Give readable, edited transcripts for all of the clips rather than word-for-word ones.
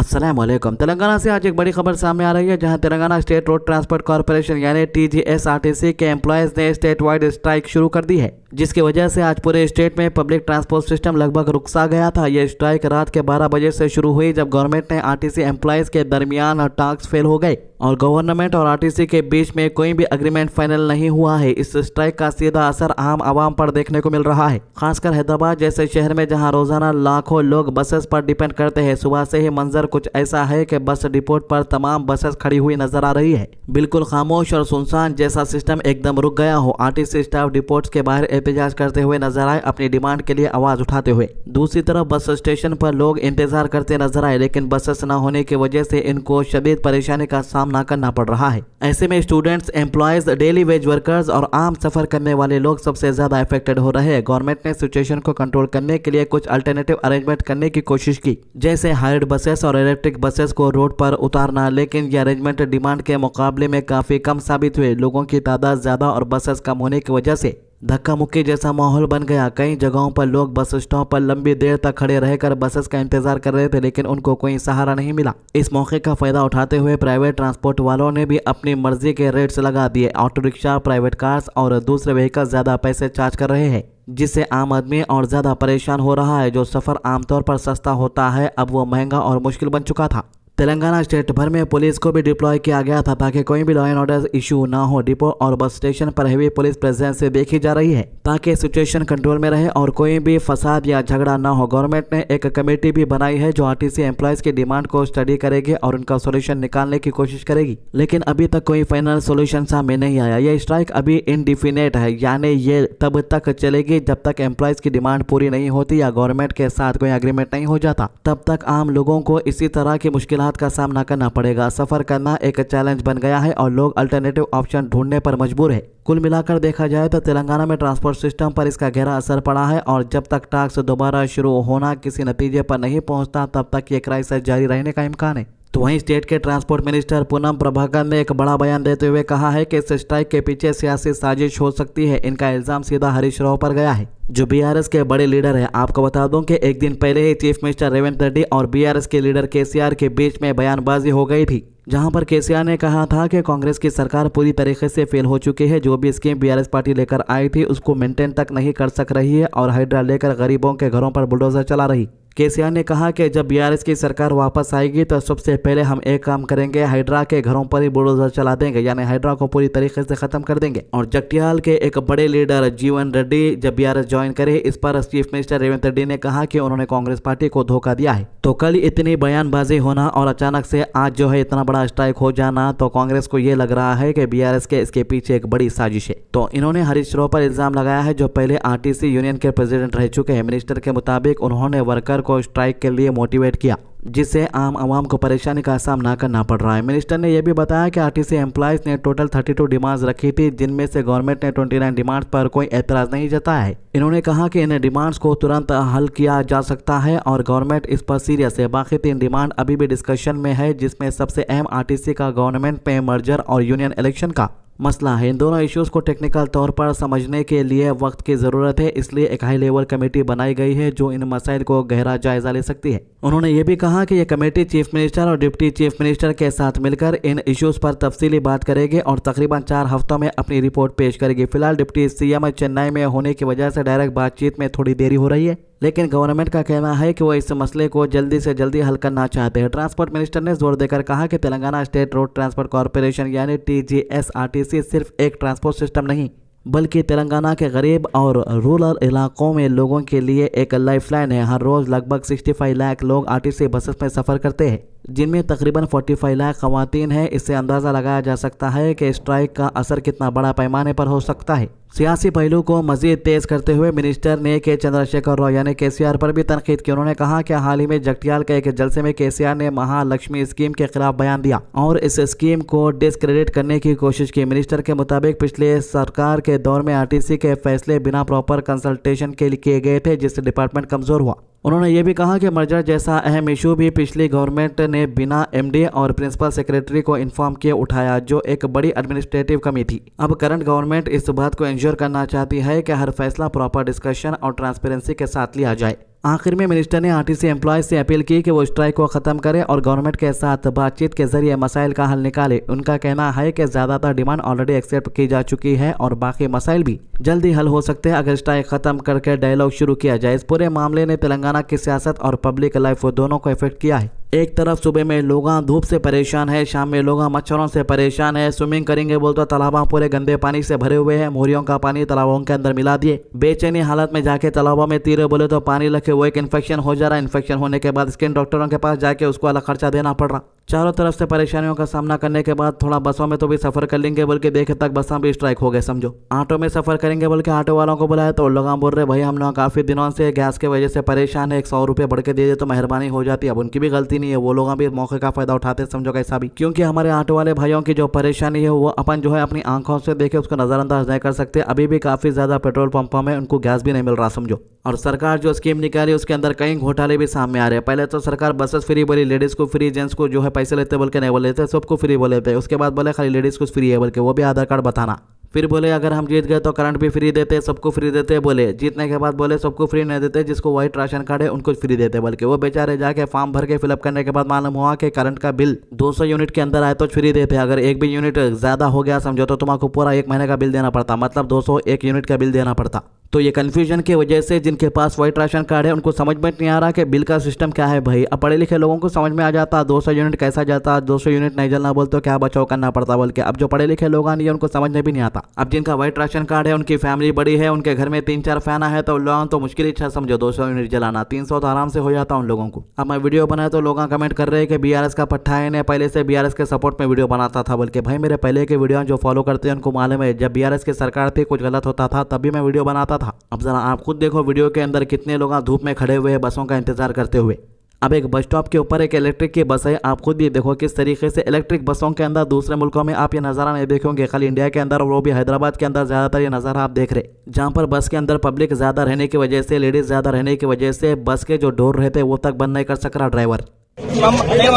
अस्सलामुअलैकुम। तेलंगाना से आज एक बड़ी खबर सामने आ रही है, जहां Telangana state road transport corporation यानी TGSRTC के एम्प्लॉयज ने स्टेट वाइड स्ट्राइक शुरू कर दी है, जिसकी वजह से आज पूरे स्टेट में पब्लिक ट्रांसपोर्ट सिस्टम लगभग रुक सा गया था। यह स्ट्राइक रात के 12 बजे से शुरू हुई, जब गवर्नमेंट ने आरटीसी एम्प्लॉयज के दरमियान टॉक्स फेल हो गए और गवर्नमेंट और आरटीसी के बीच में कोई भी एग्रीमेंट फाइनल नहीं हुआ है। इस स्ट्राइक का सीधा असर आम आवाम पर देखने को मिल रहा है, खासकर हैदराबाद जैसे शहर में जहां रोजाना लाखों लोग बसेस पर डिपेंड करते हैं। सुबह से ही मंजर कुछ ऐसा है कि बस डिपो पर तमाम बसेस खड़ी हुई नजर आ रही है, बिल्कुल खामोश और सुनसान जैसा सिस्टम एकदम रुक गया हो। आरटीसी स्टाफ डिपोट्स के बाहर एहतजाज करते हुए नजर आए, अपनी डिमांड के लिए आवाज उठाते हुए। दूसरी तरफ बस स्टेशन पर लोग इंतजार करते नजर आए, लेकिन बसेस न होने की वजह से इनको शदीद परेशानी का सामना करना पड़ रहा है। ऐसे में students, employees, daily veg workers और आम सफर करने वाले लोग सबसे ज्यादा अफेक्टेड हो रहे हैं। गवर्नमेंट ने सिचुएशन को कंट्रोल करने के लिए कुछ अल्टरनेटिव अरेंजमेंट करने की कोशिश की, जैसे हायर्ड बसेस और इलेक्ट्रिक बसेस को रोड पर उतारना, लेकिन ये अरेंजमेंट डिमांड के मुकाबले में काफी कम साबित हुए। लोगों की तादाद ज्यादा और बसेस कम होने की वजह से धक्का मुक्की जैसा माहौल बन गया। कई जगहों पर लोग बस स्टॉप पर लंबी देर तक खड़े रहकर बसेस का इंतजार कर रहे थे, लेकिन उनको कोई सहारा नहीं मिला। इस मौके का फायदा उठाते हुए प्राइवेट ट्रांसपोर्ट वालों ने भी अपनी मर्जी के रेट्स लगा दिए। ऑटो रिक्शा, प्राइवेट कार्स और दूसरे व्हीकल ज्यादा पैसे चार्ज कर रहे हैं, जिससे आम आदमी और ज्यादा परेशान हो रहा है। जो सफर आमतौर पर सस्ता होता है, अब वो महंगा और मुश्किल बन चुका था। तेलंगाना स्टेट भर में पुलिस को भी डिप्लॉय किया गया था, ताकि कोई भी लॉ एंड ऑर्डर इशू ना हो। डिपो और बस स्टेशन पर हेवी पुलिस प्रेजेंस देखी जा रही है, ताकि सिचुएशन कंट्रोल में रहे और कोई भी फसाद या झगड़ा ना हो। गवर्नमेंट ने एक कमेटी भी बनाई है, जो आरटीसी एम्प्लॉयज की डिमांड को स्टडी करेगी और उनका सोल्यूशन निकालने की कोशिश करेगी, लेकिन अभी तक कोई फाइनल सोल्यूशन सामने नहीं आया। यह स्ट्राइक अभी इनडिफिनेट है, यानी ये तब तक चलेगी जब तक एम्प्लॉयज की डिमांड पूरी नहीं होती या गवर्नमेंट के साथ कोई एग्रीमेंट नहीं हो जाता। तब तक आम लोगों को इसी तरह की मुश्किलात का सामना करना पड़ेगा। सफर करना एक चैलेंज बन गया है और लोग अल्टरनेटिव ऑप्शन ढूंढने पर मजबूर है। कुल मिलाकर देखा जाए तो तेलंगाना में ट्रांसपोर्ट सिस्टम पर इसका गहरा असर पड़ा है, और जब तक टॉक्स दोबारा शुरू होना किसी नतीजे पर नहीं पहुंचता, तब तक ये क्राइसिस जारी रहने का इम्कान है। तो वहीं स्टेट के ट्रांसपोर्ट मिनिस्टर पूनम प्रभाकर ने एक बड़ा बयान देते हुए कहा है कि इस स्ट्राइक के पीछे सियासी साजिश हो सकती है। इनका इल्जाम सीधा हरीश राव पर गया है, जो बीआरएस के बड़े लीडर है। आपको बता दूं कि एक दिन पहले ही चीफ मिनिस्टर रेवंत रेड्डी और बीआरएस के लीडर केसीआर के बीच में बयानबाजी हो गई थी, जहां पर केसीआर ने कहा था कि कांग्रेस की सरकार पूरी तरीके से फेल हो चुकी है। जो भी स्कीम बीआरएस पार्टी लेकर आई थी, उसको मेंटेन तक नहीं कर सक रही है और हाइड्रा लेकर गरीबों के घरों पर बुलडोजर चला रही। केसीआर ने कहा कि जब बीआरएस की सरकार वापस आएगी तो सबसे पहले हम एक काम करेंगे, हाइड्रा के घरों पर ही बुलडोजर चला देंगे, यानी हाइड्रा को पूरी तरीके से खत्म कर देंगे। और जगटियाल के एक बड़े लीडर जीवन रेड्डी जब बीआरएस ज्वाइन करे, इस पर चीफ मिनिस्टर रेवंत रेड्डी ने कहा कि उन्होंने कांग्रेस पार्टी को धोखा दिया है। तो कल इतनी बयानबाजी होना और अचानक से आज जो है इतना बड़ा स्ट्राइक हो जाना, तो कांग्रेस को ये लग रहा है कि बीआरएस के इसके पीछे एक बड़ी साजिश है। तो इन्होंने हरीश राव पर इल्जाम लगाया है, जो पहले आरटीसी यूनियन के प्रेसिडेंट रह चुके हैं। मिनिस्टर के मुताबिक उन्होंने वर्कर को स्ट्राइक के लिए मोटिवेट किया, जिससे आम आवाम को परेशानी का सामना करना पड़ रहा है। मिनिस्टर ने यह भी बताया कि आरटीसी एम्प्लॉयज ने टोटल 32 डिमांड्स रखी थी, जिनमें से गवर्नमेंट ने 29 डिमांड्स पर कोई एतराज नहीं जताया है। इन्होंने कहा कि इन डिमांड्स को तुरंत हल किया जा सकता है और गवर्नमेंट इस पर सीरियस है। बाकी 3 डिमांड अभी भी डिस्कशन में है, जिसमें सबसे अहम आरटीसी का गवर्नमेंट पे मर्जर और यूनियन इलेक्शन का मसला है। इन दोनों इश्यूज को टेक्निकल तौर पर समझने के लिए वक्त की जरूरत है, इसलिए एक हाई लेवल कमेटी बनाई गई है, जो इन मसाइल को गहरा जायजा ले सकती है। उन्होंने ये भी कहा कि यह कमेटी चीफ मिनिस्टर और डिप्टी चीफ मिनिस्टर के साथ मिलकर इन इश्यूज पर तफसीली बात करेगी और तकरीबन 4 हफ्तों में अपनी रिपोर्ट पेश करेगी। फिलहाल डिप्टी सीएम चेन्नई में होने की वजह से डायरेक्ट बातचीत में थोड़ी देरी हो रही है, लेकिन गवर्नमेंट का कहना है कि वो इस मसले को जल्दी से जल्दी हल करना चाहते हैं। ट्रांसपोर्ट मिनिस्टर ने जोर देकर कहा कि Telangana state road transport corporation यानी TGSRTC सिर्फ एक ट्रांसपोर्ट सिस्टम नहीं, बल्कि तेलंगाना के गरीब और रूरल इलाकों में लोगों के लिए एक लाइफलाइन है। हर रोज लगभग 65 लाख लोग आरटीसी बसेस में सफर करते हैं, जिनमें तकरीबन 45 लाख खवातीन हैं। इससे अंदाजा लगाया जा सकता है कि स्ट्राइक का असर कितना बड़ा पैमाने पर हो सकता है। सियासी पहलू को मजीद तेज करते हुए मिनिस्टर ने के चंद्रशेखर राव यानी केसीआर पर भी तनकीद की। उन्होंने कहा कि हाल ही में जगटियाल के एक जलसे में केसीआर ने महालक्ष्मी स्कीम के खिलाफ बयान दिया और इस स्कीम को डिस्क्रेडिट करने की कोशिश की। मिनिस्टर के मुताबिक पिछले सरकार के दौर में आरटीसी के फैसले बिना प्रॉपर कंसल्टेशन के लिए किए गए थे, जिससे डिपार्टमेंट कमजोर हुआ। उन्होंने ये भी कहा कि मर्जर जैसा अहम इशू भी पिछली गवर्नमेंट ने बिना एमडी और प्रिंसिपल सेक्रेटरी को इन्फॉर्म किए उठाया, जो एक बड़ी एडमिनिस्ट्रेटिव कमी थी। अब करंट गवर्नमेंट इस बात को इंश्योर करना चाहती है कि हर फैसला प्रॉपर डिस्कशन और ट्रांसपेरेंसी के साथ लिया जाए। आखिर में मिनिस्टर ने आरटीसी एम्प्लॉयज से अपील की कि वो स्ट्राइक को खत्म करें और गवर्नमेंट के साथ बातचीत के जरिए मसाइल का हल निकाले। उनका कहना है कि ज्यादातर डिमांड ऑलरेडी एक्सेप्ट की जा चुकी है और बाकी मसाइल भी जल्दी हल हो सकते हैं अगर स्ट्राइक खत्म करके डायलॉग शुरू किया जाए। इस पूरे मामले ने तेलंगाना की सियासत और पब्लिक लाइफ दोनों को इफेक्ट किया है। एक तरफ सुबह में लोग धूप से परेशान है, शाम में लोग मच्छरों से परेशान है। स्विमिंग करेंगे बोलते तालाबों पूरे गंदे पानी से भरे हुए हैं, मोरियों का पानी तालाबों के अंदर मिला दिए। बेचैनी हालत में जाके तालाबों में तीरे बोले तो पानी लगे, वो एक इन्फेक्शन हो जा रहा है। इन्फेक्शन होने के बाद स्किन डॉक्टरों के पास जाके उसको अलग खर्चा देना पड़ रहा। चारों तरफ से परेशानियों का सामना करने के बाद थोड़ा बसों में तो भी सफर कर लेंगे बोल के देखे तक बसों भी स्ट्राइक हो गए समझो। ऑटो में सफर करेंगे बोल के ऑटो वालों को बुलाया तो लोग बोल रहे भाई हम लोग काफी दिनों से गैस के वजह से परेशान है, 100 रुपये बढ़ के दे दे तो मेहरबानी हो जाती। अब उनकी भी गलती नहीं है, वो लोग भी मौके का फायदा उठाते समझो कैसा भी, क्योंकि हमारे ऑटो वाले भाइयों की जो परेशानी है वो अपन जो है अपनी आंखों से देखे उसको नजरअंदाज नहीं कर सकते। अभी भी काफी ज्यादा पेट्रोल पंपों में उनको गैस भी नहीं मिल रहा समझो। और सरकार जो स्कीम निकाली उसके अंदर कई घोटाले भी सामने आ रहे हैं। पहले तो सरकार बसेस फ्री बोली, लेडीज को फ्री, जेंट्स को जो है पैसे लेते बोल के नहीं बोले थे, सबको फ्री बोले थे। उसके बाद बोले खाली लेडीज को फ्री है बोल के, वो भी आधार कार्ड बताना। फिर बोले अगर हम जीत गए तो करंट भी फ्री देते, सबको फ्री देते बोले। जीतने के बाद बोले सबको फ्री नहीं देते, जिसको व्हाइट राशन कार्ड है उनको फ्री देते बोल के। वो बेचारे जाके फॉर्म भर के फिलअप करने के बाद मालूम हुआ कि करंट का बिल 200 यूनिट के अंदर आए तो फ्री देते, अगर एक भी यूनिट ज्यादा हो गया समझो तो तुम्हारा पूरा 1 महीने का बिल देना पड़ता, मतलब 201 यूनिट का बिल देना पड़ता। तो ये कन्फ्यूजन की वजह से जिनके पास व्हाइट राशन कार्ड है उनको समझ में नहीं आ रहा कि बिल का सिस्टम क्या है भाई। अब पढ़े लिखे लोगों को समझ में आ जाता 200 यूनिट कैसा जाता, 200 यूनिट नहीं जलना बोल तो क्या बचाव करना पड़ता बोल के। अब जो पढ़े लिखे लोग नहीं है उनको समझ में भी नहीं आता। अब जिनका व्हाइट राशन कार्ड है उनकी फैमिली बड़ी है, उनके घर में 3-4 फैन है तो लोगों तो मुश्किल इच्छा समझो 200 यूनिट जलाना, 300 तो आराम से हो जाता उन लोगों को। अब मैं वीडियो बनाया तो लोग कमेंट कर रहे हैं कि बीआरएस का पट्टा है ने पहले से बीआरएस के सपोर्ट में वीडियो बनाता था बोल के। भाई मेरे पहले के वीडियो जो फॉलो करते हैं उनको मालूम है जब बीआरएस की सरकार थी कुछ गलत होता था तभी मैं वीडियो बनाता था। अब जरा आप खुद देखो वीडियो के अंदर कितने लोग धूप में खड़े हुए हैं बसों का इंतजार करते हुए। अब एक बस स्टॉप के ऊपर एक इलेक्ट्रिक की बस है, आप खुद भी देखो किस तरीके से इलेक्ट्रिक बसों के अंदर दूसरे मुल्कों में आप ये नज़ारा नहीं देखोगे, खाली इंडिया के अंदर और वो भी हैदराबाद के अंदर ज़्यादातर ये नज़ारा आप देख रहे, जहाँ पर बस के अंदर पब्लिक ज़्यादा रहने की वजह से, लेडीज ज़्यादा रहने की वजह से बस के जो डोर रहते वो तक बंद नहीं कर सक रहा ड्राइवर। ప్రైవేట్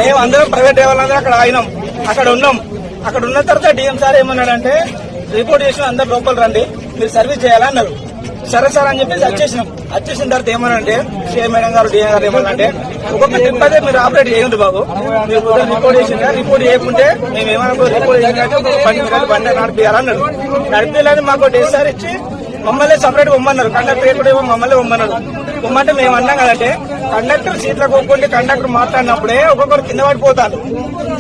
వాళ్ళందరూ అక్కడ ఆగినాం, అక్కడ ఉన్నాం. అక్కడ ఉన్న తర్వాత డిఎం సార్ ఏమన్నాడంటే రిపోర్ట్ చేసిన అందరు లోపల రండి మీరు సర్వీస్ చేయాలన్నారు. సరే సార్ అని చెప్పేసి వచ్చేసిన తర్వాత ఏమనంటే సిఐ మేడం గారు డిఎం గారు ఏమన్నంటే ఒక్కొక్క ట్రిప్ అయితే మీరు ఆపరేట్ చేయండి బాబు, మీరు రిపోర్ట్ చేసిన రిపోర్ట్ చేయకుంటే మేము ఏమన్నా రిపోర్ట్ చేసినట్టు బండి నడిపియాలన్నారు. నడిపియాలని మాకు డేసారి ఇచ్చి మమ్మల్ని సపరేట్ పొమ్మన్నారు. కండక్టర్ కూడా ఏమో మమ్మల్ని పొమ్మన్నారు. పొమ్మంటే మేము అన్నాం కదంటే కండక్టర్ సీట్లో కొనుక్కుంటే కండక్టర్ మాట్లాడినప్పుడే ఒక్కొక్కరు కింద పడిపోతారు,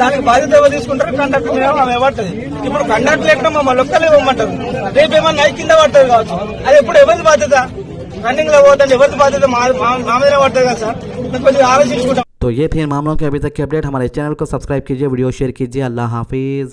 దానికి బాధ్యత ఎవరు తీసుకుంటారు? కండక్టర్ మీద ఆమె పడుతుంది. ఇప్పుడు కండక్టర్ ఎక్కడ మమ్మల్ని ఒక్కలే పొమ్మంటారు, రేపు ఏమన్నా కింద పడుతుంది కావచ్చు, అది ఎప్పుడు ఎవరి బాధ్యత? రన్నింగ్ లో పోతుంది ఎవరి బాధ్యత? మా మీద పడుతుంది కదా సార్, కొద్దిగా ఆలోచించుకుంటాం। तो ये थे इन मामलों के अभी तक के अपडेट। हमारे चैनल को सब्सक्राइब कीजिए, वीडियो शेयर कीजिए। अल्लाह हाफिज।